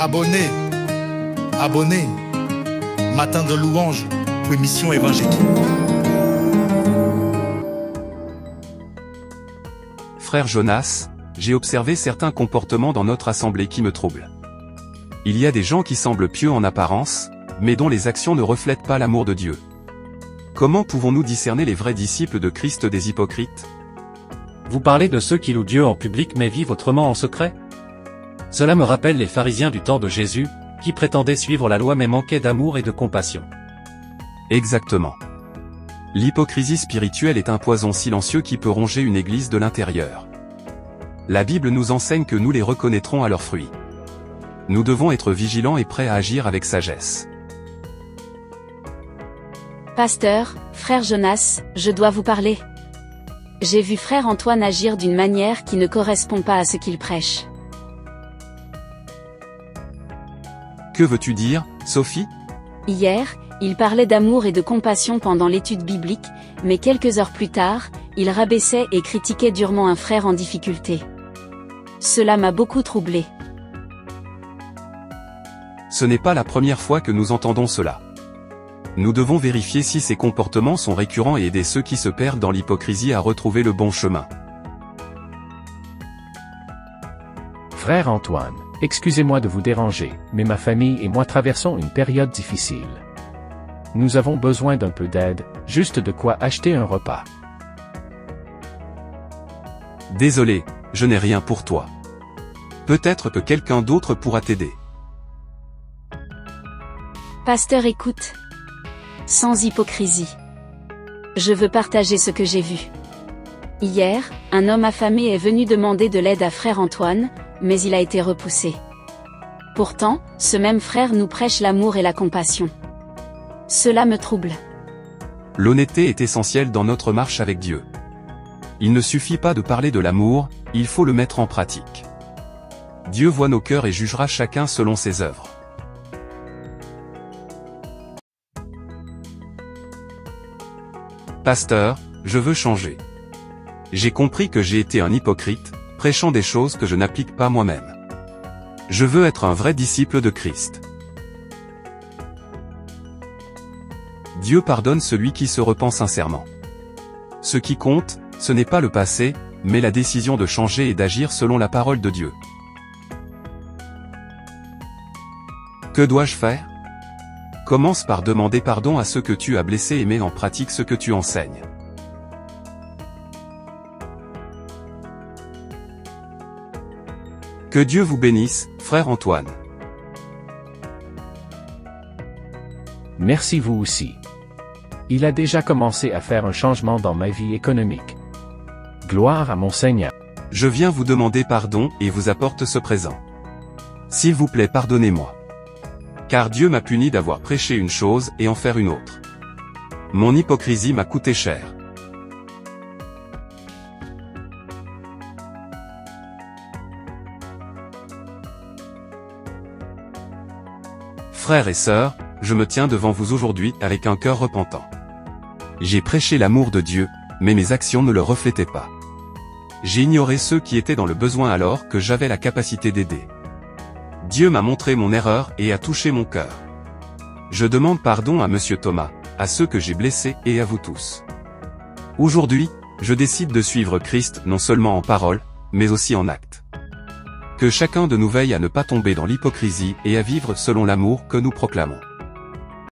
Abonnez, abonnez, matin de louange, pour émission évangélique. Frère Jonas, j'ai observé certains comportements dans notre assemblée qui me troublent. Il y a des gens qui semblent pieux en apparence, mais dont les actions ne reflètent pas l'amour de Dieu. Comment pouvons-nous discerner les vrais disciples de Christ des hypocrites? Vous parlez de ceux qui louent Dieu en public mais vivent autrement en secret? Cela me rappelle les pharisiens du temps de Jésus, qui prétendaient suivre la loi mais manquaient d'amour et de compassion. Exactement. L'hypocrisie spirituelle est un poison silencieux qui peut ronger une église de l'intérieur. La Bible nous enseigne que nous les reconnaîtrons à leurs fruits. Nous devons être vigilants et prêts à agir avec sagesse. Pasteur, frère Jonas, je dois vous parler. J'ai vu frère Antoine agir d'une manière qui ne correspond pas à ce qu'il prêche. Que veux-tu dire, Sophie? Hier, il parlait d'amour et de compassion pendant l'étude biblique, mais quelques heures plus tard, il rabaissait et critiquait durement un frère en difficulté. Cela m'a beaucoup troublé. Ce n'est pas la première fois que nous entendons cela. Nous devons vérifier si ces comportements sont récurrents et aider ceux qui se perdent dans l'hypocrisie à retrouver le bon chemin. Frère Antoine, excusez-moi de vous déranger, mais ma famille et moi traversons une période difficile. Nous avons besoin d'un peu d'aide, juste de quoi acheter un repas. Désolé, je n'ai rien pour toi. Peut-être que quelqu'un d'autre pourra t'aider. Pasteur, écoute. Sans hypocrisie. Je veux partager ce que j'ai vu. Hier, un homme affamé est venu demander de l'aide à frère Antoine, mais il a été repoussé. Pourtant, ce même frère nous prêche l'amour et la compassion. Cela me trouble. L'honnêteté est essentielle dans notre marche avec Dieu. Il ne suffit pas de parler de l'amour, il faut le mettre en pratique. Dieu voit nos cœurs et jugera chacun selon ses œuvres. Pasteur, je veux changer. J'ai compris que j'ai été un hypocrite, prêchant des choses que je n'applique pas moi-même. Je veux être un vrai disciple de Christ. Dieu pardonne celui qui se repent sincèrement. Ce qui compte, ce n'est pas le passé, mais la décision de changer et d'agir selon la parole de Dieu. Que dois-je faire? Commence par demander pardon à ceux que tu as blessés et mets en pratique ce que tu enseignes. Que Dieu vous bénisse, frère Antoine. Merci vous aussi. Il a déjà commencé à faire un changement dans ma vie économique. Gloire à mon Seigneur. Je viens vous demander pardon et vous apporte ce présent. S'il vous plaît, pardonnez-moi. Car Dieu m'a puni d'avoir prêché une chose et en faire une autre. Mon hypocrisie m'a coûté cher. Frères et sœurs, je me tiens devant vous aujourd'hui avec un cœur repentant. J'ai prêché l'amour de Dieu, mais mes actions ne le reflétaient pas. J'ai ignoré ceux qui étaient dans le besoin alors que j'avais la capacité d'aider. Dieu m'a montré mon erreur et a touché mon cœur. Je demande pardon à Monsieur Thomas, à ceux que j'ai blessés et à vous tous. Aujourd'hui, je décide de suivre Christ non seulement en parole, mais aussi en acte. Que chacun de nous veille à ne pas tomber dans l'hypocrisie et à vivre selon l'amour que nous proclamons.